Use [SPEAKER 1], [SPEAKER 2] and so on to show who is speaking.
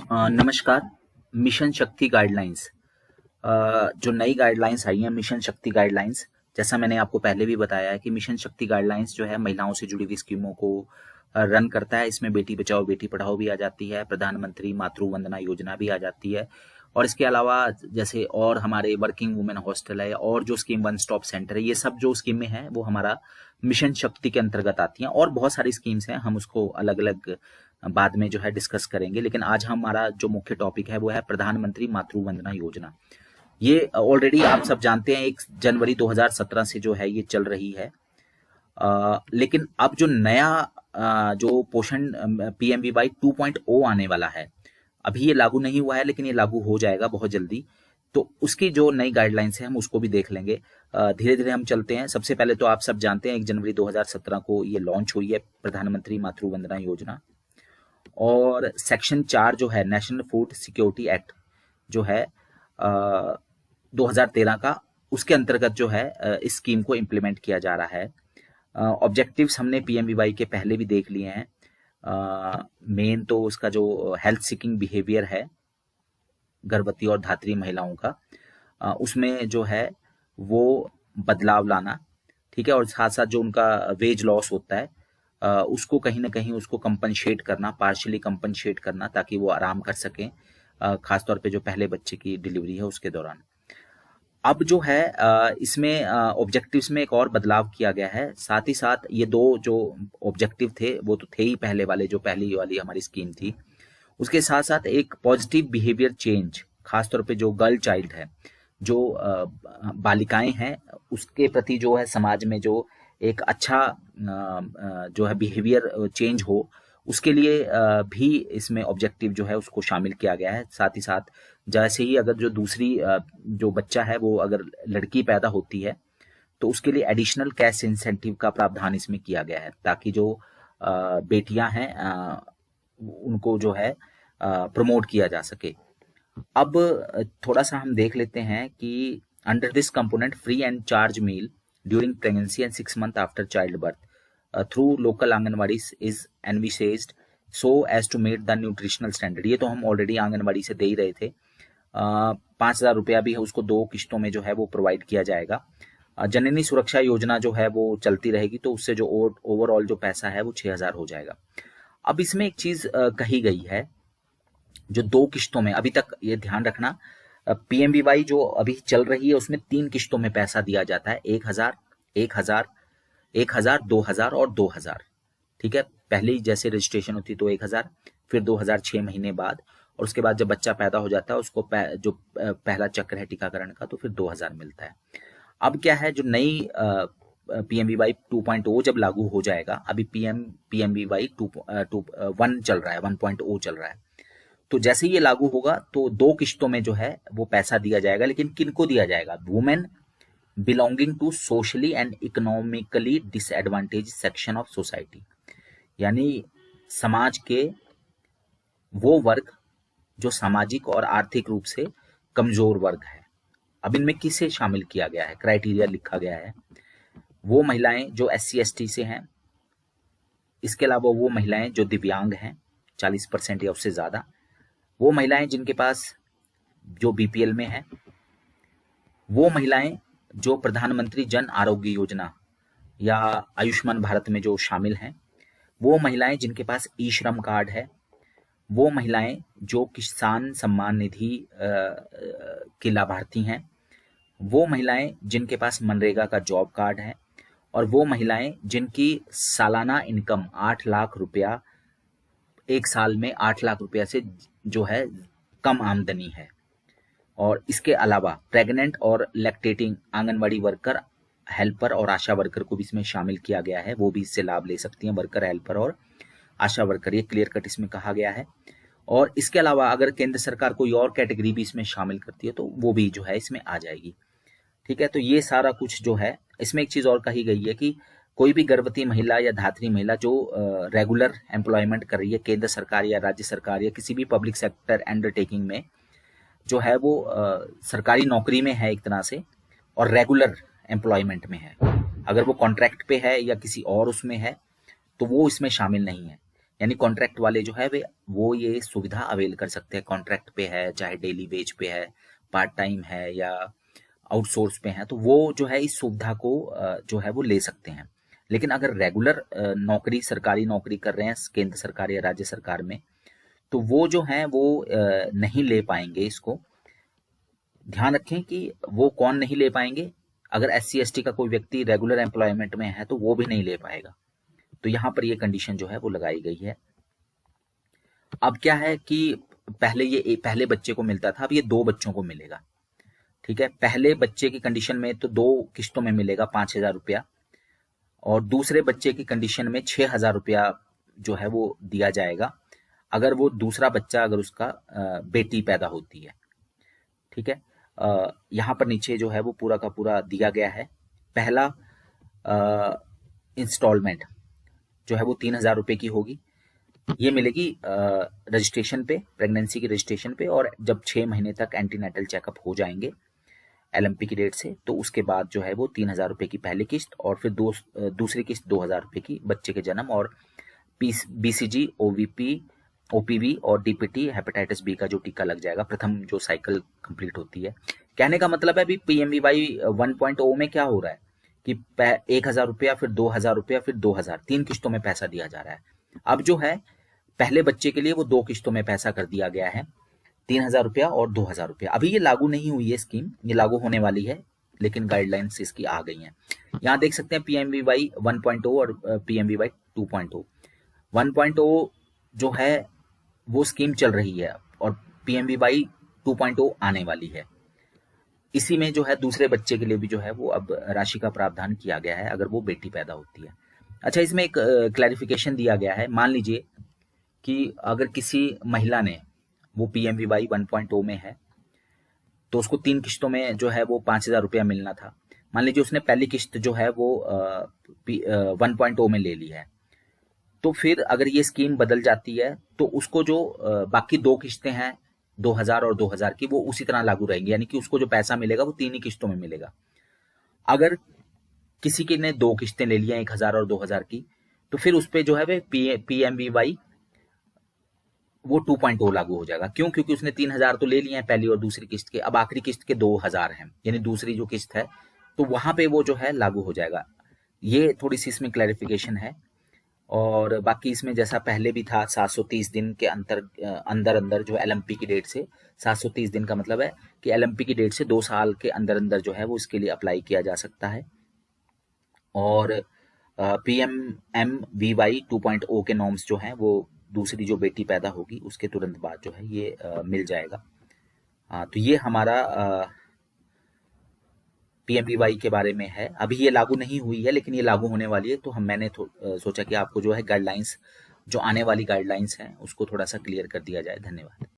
[SPEAKER 1] नमस्कार। मिशन शक्ति गाइडलाइंस, जो नई गाइडलाइंस आई हैं मिशन शक्ति गाइडलाइंस, जैसा मैंने आपको पहले भी बताया है कि मिशन शक्ति गाइडलाइंस जो है महिलाओं से जुड़ी हुई स्कीमों को रन करता है। इसमें बेटी बचाओ बेटी पढ़ाओ भी आ जाती है, प्रधानमंत्री मातृ वंदना योजना भी आ जाती है, और इसके अलावा जैसे और हमारे वर्किंग वुमेन हॉस्टल है और जो स्कीम वन स्टॉप सेंटर है, ये सब जो स्कीमें हैं वो हमारा मिशन शक्ति के अंतर्गत आती हैं। और बहुत सारी स्कीम्स हैं, हम उसको अलग अलग बाद में जो है डिस्कस करेंगे, लेकिन आज हमारा जो मुख्य टॉपिक है वो है प्रधानमंत्री मातृ वंदना योजना। ये ऑलरेडी आप सब जानते हैं 1 जनवरी 2017 से जो है ये चल रही है। लेकिन अब जो नया जो पोषण PMVY 2.0 आने वाला है, अभी ये लागू नहीं हुआ है लेकिन ये लागू हो जाएगा बहुत जल्दी। तो उसकी जो नई गाइडलाइंस है हम उसको भी देख लेंगे। धीरे धीरे हम चलते हैं। सबसे पहले तो आप सब जानते हैं 1 जनवरी 2017 को ये लॉन्च हुई है प्रधानमंत्री मातृ वंदना योजना, और सेक्शन 4 जो है नेशनल फूड सिक्योरिटी एक्ट जो है 2013 का, उसके अंतर्गत जो है इस स्कीम को इम्प्लीमेंट किया जा रहा है। ऑब्जेक्टिव्स हमने PMVY के पहले भी देख लिए हैं। मेन तो उसका जो हेल्थ सीकिंग बिहेवियर है गर्भवती और धात्री महिलाओं का, उसमें जो है वो बदलाव लाना, ठीक है, और साथ साथ जो उनका वेज लॉस होता है उसको कहीं ना कहीं उसको कंपनशेट करना, पार्शियली कंपनशेट करना, ताकि वो आराम कर सकें, खासतौर पे जो पहले बच्चे की डिलीवरी है उसके दौरान। अब जो है इसमें ऑब्जेक्टिव्स में एक और बदलाव किया गया है। साथ ही साथ ये दो जो ऑब्जेक्टिव थे वो तो थे ही पहले वाले, जो पहली वाली हमारी स्कीम थी, उसके साथ साथ एक पॉजिटिव बिहेवियर चेंज, खासतौर पे जो गर्ल चाइल्ड है, जो बालिकाएं हैं, उसके प्रति जो है समाज में जो एक अच्छा जो है बिहेवियर चेंज हो, उसके लिए भी इसमें ऑब्जेक्टिव जो है उसको शामिल किया गया है। साथ ही साथ जैसे ही अगर जो दूसरी जो बच्चा है वो अगर लड़की पैदा होती है तो उसके लिए एडिशनल कैश इंसेंटिव का प्रावधान इसमें किया गया है, ताकि जो बेटियां हैं उनको जो है प्रमोट किया जा सके। अब थोड़ा सा हम देख लेते हैं कि under this component free and charge meal during pregnancy and 6 months after child birth through local anganwadi is envisaged so as to meet the nutritional standard. ये तो हम ऑलरेडी आंगनवाड़ी से दे ही रहे थे। 5,000 रुपया भी है, उसको 2 किस्तों में जो है वो प्रोवाइड किया जाएगा। जननी सुरक्षा योजना जो है वो चलती रहेगी, तो उससे जो ओवरऑल जो पैसा है वो 6,000 हो जाएगा। अब इसमें एक चीज कही गई है, जो 2 किस्तों में, अभी तक ये ध्यान रखना, PMVY जो अभी चल रही है उसमें 3 किस्तों में पैसा दिया जाता है, 1,000, 1,000, 1,000, 2,000 और 2,000, ठीक है। पहले जैसे रजिस्ट्रेशन होती तो 1,000, फिर 2,000 6 महीने बाद, और उसके बाद जब बच्चा पैदा हो जाता है उसको जो पहला चक्र है टीकाकरण का, तो फिर 2,000 मिलता है। अब क्या है, जो नई PMVY 2.0 जब लागू हो जाएगा, अभी PMVY 1 चल रहा है, 1.0 चल रहा है, तो जैसे ही ये लागू होगा तो 2 किस्तों में जो है वो पैसा दिया जाएगा। लेकिन किनको दिया जाएगा? Women belonging to socially and economically disadvantage section of society, यानी समाज के वो वर्ग जो सामाजिक और आर्थिक रूप से कमजोर वर्ग है। अब इनमें किसे शामिल किया गया है? क्राइटेरिया लिखा गया है, वो महिलाएं जो SC ST से हैं, इसके अलावा वो महिलाएं जो दिव्यांग हैं 40% या उससे ज्यादा, वो महिलाएं जिनके पास जो BPL में है, वो महिलाएं जो प्रधानमंत्री जन आरोग्य योजना या आयुष्मान भारत में जो शामिल हैं, वो महिलाएं जिनके पास ई-श्रम कार्ड है, वो महिलाएं जो किसान सम्मान निधि की लाभार्थी हैं, वो महिलाएं जिनके पास मनरेगा का जॉब कार्ड है, और वो महिलाएं जिनकी सालाना इनकम 8 लाख रुपया, एक साल में 8 लाख रुपया से जो है कम आमदनी है। और इसके अलावा प्रेग्नेंट और लैक्टेटिंग आंगनवाड़ी वर्कर, हेल्पर और आशा वर्कर को भी इसमें शामिल किया गया है, वो भी इससे लाभ ले सकती हैं, वर्कर, हेल्पर और आशा वर्कर, ये क्लियर कट इसमें कहा गया है। और इसके अलावा अगर केंद्र सरकार कोई और कैटेगरी भी इसमें शामिल करती है तो वो भी जो है इसमें आ जाएगी, ठीक है। तो ये सारा कुछ जो है, इसमें एक चीज और कही गई है कि कोई भी गर्भवती महिला या धात्री महिला जो रेगुलर एम्प्लॉयमेंट कर रही है केंद्र सरकार या राज्य सरकार या किसी भी पब्लिक सेक्टर अंडरटेकिंग में, जो है वो सरकारी नौकरी में है एक तरह से और रेगुलर एम्प्लॉयमेंट में है, अगर वो कॉन्ट्रैक्ट पे है या किसी और उसमें है तो वो इसमें शामिल नहीं है। यानी कॉन्ट्रैक्ट वाले जो है वे वो ये सुविधा अवेल कर सकते हैं। कॉन्ट्रैक्ट पे है, चाहे डेली वेज पे है, पार्ट टाइम है या आउटसोर्स पे है, तो वो जो है इस सुविधा को जो है वो ले सकते हैं। लेकिन अगर रेगुलर नौकरी, सरकारी नौकरी कर रहे हैं केंद्र सरकार या राज्य सरकार में, तो वो जो है वो नहीं ले पाएंगे इसको। ध्यान रखें कि वो कौन नहीं ले पाएंगे। अगर SC ST का कोई व्यक्ति रेगुलर एम्प्लॉयमेंट में है तो वो भी नहीं ले पाएगा। तो यहाँ पर ये कंडीशन जो है वो लगाई गई है। अब क्या है कि पहले बच्चे को मिलता था, अब ये 2 बच्चों को मिलेगा। ठीक है, पहले बच्चे की कंडीशन में तो 2 किस्तों में मिलेगा 5,000 रुपया, और दूसरे बच्चे की कंडीशन में 6,000 रुपया जो है वो दिया जाएगा अगर वो दूसरा बच्चा, अगर उसका बेटी पैदा होती है। ठीक है, यहाँ पर नीचे जो है वो पूरा का पूरा दिया गया है। पहला इंस्टॉलमेंट जो है वो 3,000 रुपये की होगी। ये मिलेगी रजिस्ट्रेशन पे, प्रेगनेंसी की रजिस्ट्रेशन पे, और जब 6 महीने तक एंटीनेटल चेकअप हो जाएंगे LMP की डेट से, तो उसके बाद जो है वो 3,000 रुपये की पहली किस्त, और फिर दूसरी किस्त 2,000 रुपये की बच्चे के जन्म और BCG, OPV और DPT हेपेटाइटिस B का जो टीका लग जाएगा, प्रथम जो साइकिल कंप्लीट होती है। कहने का मतलब है अभी PMVY 1.0 में क्या हो रहा है कि 1,000 रुपया, फिर 2,000 रुपया, फिर 2,000, 3 किस्तों में पैसा दिया जा रहा है। अब जो है पहले बच्चे के लिए वो 2 किस्तों में पैसा कर दिया गया है, 3,000 रुपया और 2,000 रुपया। अभी ये लागू नहीं हुई है स्कीम, ये लागू होने वाली है, लेकिन गाइडलाइंस इसकी आ गई हैं। यहाँ देख सकते हैं PMVY 1.0 और PMVY 2.0। 1.0 जो है वो स्कीम चल रही है और PMVY 2.0 आने वाली है। इसी में जो है दूसरे बच्चे के लिए भी जो है वो अब राशि का प्रावधान किया गया है अगर वो बेटी पैदा होती है। अच्छा, इसमें एक क्लैरिफिकेशन दिया गया है। मान लीजिए कि अगर किसी महिला ने, वो PMVY 1.0 में है, तो उसको 3 किस्तों में जो है वो 5,000 रुपया मिलना था। मान लीजिए उसने पहली किस्त जो है वो 1.0 में ले ली है, तो फिर अगर ये स्कीम बदल जाती है तो उसको जो बाकी 2 किस्तें हैं 2,000 और 2,000 की, वो उसी तरह लागू रहेंगी, यानी कि उसको जो पैसा मिलेगा वो 3 ही किस्तों में मिलेगा। अगर किसी के ने 2 किस्तें ले लिया 1,000 और 2,000 की, तो फिर उस पर जो है वे PMVY वो 2.0 लागू हो जाएगा। क्यों? क्योंकि उसने 3,000 तो ले लिए हैं पहली और दूसरी किस्त के, अब आखिरी किस्त के 2,000 हैं, यानी दूसरी जो किस्त है, तो वहां पे वो जो है लागू हो जाएगा। ये थोड़ी सी इसमें क्लैरिफिकेशन है। और बाकी इसमें जैसा पहले भी था 730 दिन के अंदर अंदर जो LMP की डेट से, 730 दिन का मतलब है कि LMP की डेट से 2 साल के अंदर अंदर जो है वो इसके लिए अप्लाई किया जा सकता है। और PMMVY 2.0 के नॉर्म्स जो हैं वो दूसरी जो बेटी पैदा होगी उसके तुरंत बाद जो है ये मिल जाएगा। तो ये हमारा PMVY के बारे में है। अभी ये लागू नहीं हुई है, लेकिन ये लागू होने वाली है, तो मैंने सोचा कि आपको जो है गाइडलाइंस, जो आने वाली गाइडलाइंस हैं उसको थोड़ा सा क्लियर कर दिया जाए। धन्यवाद।